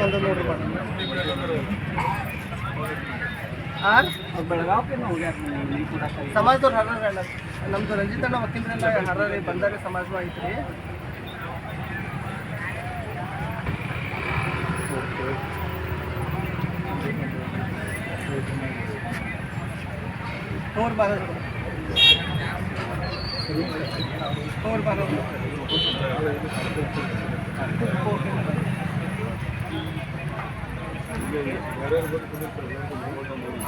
ಬಂದ ನೋಡ್ರಿ ಸಮಾಜದವ್ರು ಹರ್ರ ನಮ್ದು ರಂಜಿತಣ್ಣ ವಕೀಲರೆಲ್ಲ ಹರ್ರಿ ಬಂದಾರೆ ಸಮಾಜ ಐತ್ರಿ. ನೋಡ್ ಬಾರ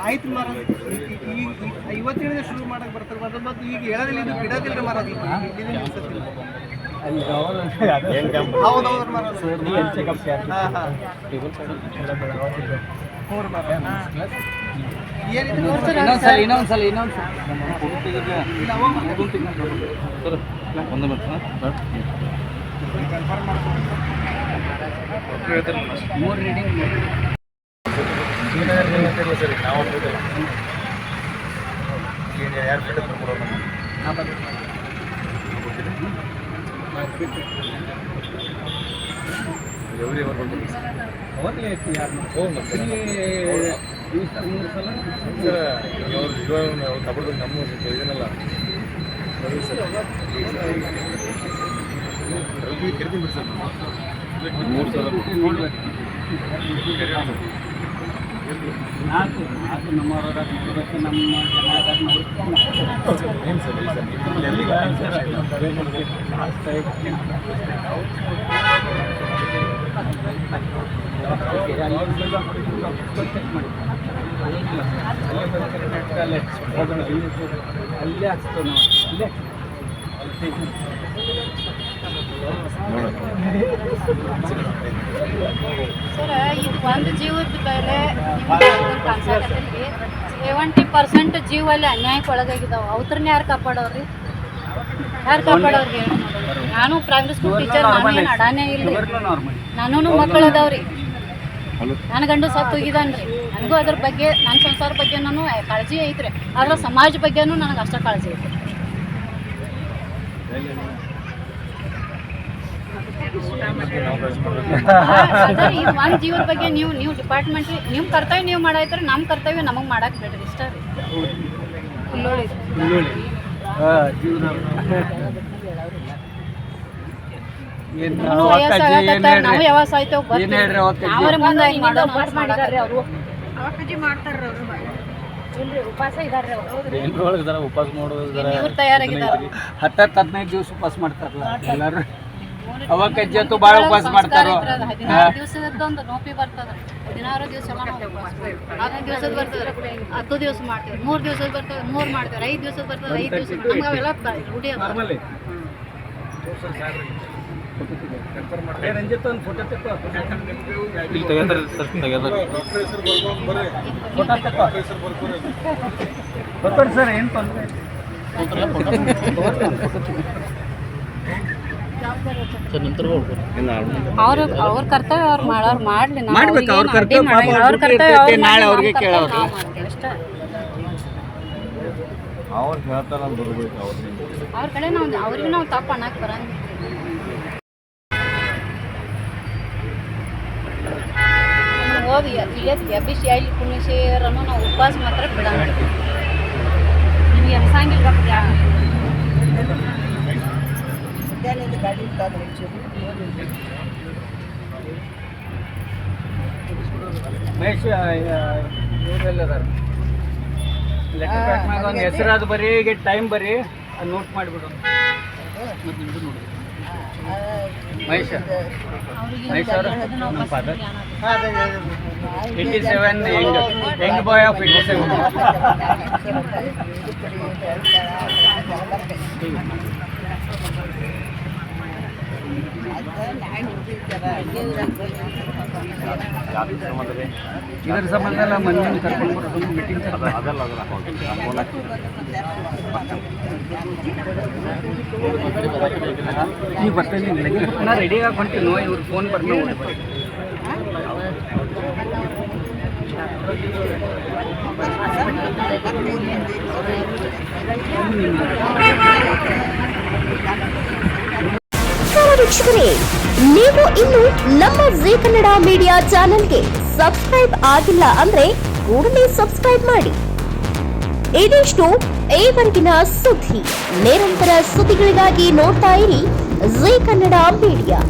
ಆಯ್ತು ಮರ ಈಗ ಇವತ್ತಿನ ಶುರು ಮಾಡಕ್ಕೆ ಬರ್ತಾರೆ ಅದು ಮತ್ತು ಈಗ ಹೇಳೋದಿಲ್ಲ ಇದು ಬಿಡೋದಿಲ್ಲ ಮರ ಹೌದೌದು ಮರ ಇನ್ನೊಂದ್ಸಲ ಮೂರು ರೀಡಿಂಗ್ ಸರಿ ನಾವು ಯಾರು ತಗೊಳ್ಬೇಕು ನಮ್ಮ ಇದನ್ನಲ್ಲ ಕರಿತೀನಿ ಬಿಡಿ ಸರ್ 3 ನಾಲ್ಕು ನಮ್ಮವರ ನಮ್ಮ ಅಲ್ಲೇ ಹಾಕ್ಸ್ತೇವೆ ನಾವು ಇಲ್ಲೇ ಸರ್ ಇದು ಒಂದು ಜೀವದ ಬೆಲೆ 70% ಜೀವಲ್ಲಿ ಅನ್ಯಾಯಕ್ಕೆ ಒಳಗಾಗಿದ್ದಾವೆ. ಅವ್ರನ್ನ ಯಾರು ಕಾಪಾಡೋರಿ? ಯಾರು ಕಾಪಾಡೋರಿಗೆ? ನಾನು ಪ್ರೈಮರಿ ಸ್ಕೂಲ್ ಟೀಚರ್, ನಾನು ಏನು ಅಡಾನೇ ಇಲ್ಲ. ನಾನು ಮಕ್ಕಳು ಅದಾವ್ರಿ. ನನ್ನ ಗಂಡು ಸತ್ತು ಹೋಗಿದ್ದಾನ್ರಿ. ನನಗೂ ಅದ್ರ ಬಗ್ಗೆ ನನ್ನ ಸಂಸಾರ ಬಗ್ಗೆ ನಾನು ಕಾಳಜಿ ಐತ್ರಿ. ಆದ್ರೆ ಸಮಾಜ ಬಗ್ಗೆನೂ ನನಗೆ ಅಷ್ಟ ಕಾಳಜಿ ಐತ್ರಿ. ಇದು ಒಂದು ಜೀವದ ಬಗ್ಗೆ ನೀವು ಡಿಪಾರ್ಟ್ಮೆಂಟ್ ನಿಮ್ಮ ಕರ್ತವ್ಯ ನೀವು ಮಾಡಾಯ್ತಾರೆ, ನಮ್ಮ ಕರ್ತವ್ಯ ನಮಗೆ ಮಾಡಕ್ಕೆ ಬೇಡ್ರಿ. ಇಷ್ಟ ರೀ. ನಾವು ಯಾವಾಗ ಸಾಯ್ತೇವೆ ಉಪವಾಸ ಇದಾರೆ. ಉಪವಾಸ ಮಾಡೋದು ತಯಾರಾಗಿದ್ದಾರೆ. 10-15 ದಿವಸ ಉಪವಾಸ ಮಾಡ್ತಾರಲ್ಲ ಎಲ್ಲರೂ. ಅವಾಗ ಕಜ್ಜತ್ತು ಭಾಳ ಉಪವಾಸ ಮಾಡ್ತಾರೋ. 16 ದಿವಸದೊಂದು ನೋಪಿ ಬರ್ತದೆ. 16 ದಿವಸ 15 ದಿವಸದ ಬರ್ತದೆ, 10 ದಿವಸ ಮಾಡ್ತೇವೆ. 3 ದಿವಸದ ಬರ್ತದೆ, 3 ಮಾಡ್ತೇವೆ. 5 ದಿವಸದ ಬರ್ತದೆ, 5 ದಿವಸ. ನಮ್ಗೆ ಅವೆಲ್ಲ ರೂಢಿ ಅದ. ರಂಜಿತ್ ಒಂದು ಫೋಟೋ ತೆಕ್ಕೋ. ಬರ್ತಾರೆ ಸರ್, ಏನು ತೊಂದರೆ ಅವ್ರ ಕರ್ತವ್ಯ ಅವ್ರು ಮಾಡೋರು ಮಾಡಲಿ. ಮಾಡ್ಬೇಕು, ಅವ್ರ ಕರ್ತವ್ಯ ನಾಳೆ ಅವ್ರಿಗೆ ಕೇಳೋರು. ಅವ್ರು ಹೇಳ್ತಾರ ಬರ್ಬೇಕು ಅವ್ರ ಕಡೆ ಅವ್ರಿಗೆ ನಾವು ತಪ್ಪು ಅನ್ನಕ್ಕೆ ಬರಂಗಿಲ್ಲ. ಹೋಗಿ ಎಬ್ಬಿಸಿ ಅಲ್ಲಿ ಕುಣಿಸಿರನ್ನು ನಾವು ಉಪವಾಸ ಮಾತ್ರ ಬಿಡೋಣ. ನಿಮ್ಗೆ ಎಮ್ಸಂಗಿಲ್ಲ ಮಹೇಶ್ ಇವರೆಲ್ಲದಾರ ಲೆಟರ್ ಪ್ಯಾಕ್ ಮ್ಯಾಗ ಒಂದು ಹೆಸರಾದ ಬರೀ ಈಗ ಟೈಮ್ ಬರೀ ಅದು ನೋಟ್ ಮಾಡಿಬಿಡು. ಮಹೇಶ್ ಅವರು ನಮ್ಮ ಫಾದರ್ 87 ಯಂಗ್ ಬಾಯ್ ಆಫ್ 87. ಇದರ ಸಂಬಂಧ ಎಲ್ಲ ಮಂದಿನ ಕರ್ಕೊಂಡು ಬರೋದು ಮೀಟಿಂಗ್ ಅದಲ್ಲ ನೀವು ಬರ್ತೇನೆ ನಾ ರೆಡಿಯಾಗಿ ಹೊಂಟೀನೋ ಇವ್ರು ಫೋನ್ ಬರ್ನ ವೀಕ್ಷಕರೇ, ನೀವು ನೀವು ಇನ್ನು ನಮ್ಮ ಜೀ ಕನ್ನಡ ಮೀಡಿಯಾ ಚಾನೆಲ್ಗೆ ಸಬ್ಸ್ಕ್ರೈಬ್ ಆಗಿಲ್ಲ ಅಂದ್ರೆ ಕೂಡಲೇ ಸಬ್ಸ್ಕ್ರೈಬ್ ಮಾಡಿ. ಇದಿಷ್ಟು ಈವರೆಗಿನ ಸುದ್ದಿ. ನಿರಂತರ ಸುದ್ದಿಗಳಿಗಾಗಿ ನೋಡ್ತಾ ಇರಿ ಜೀ ಕನ್ನಡ ಮೀಡಿಯಾ.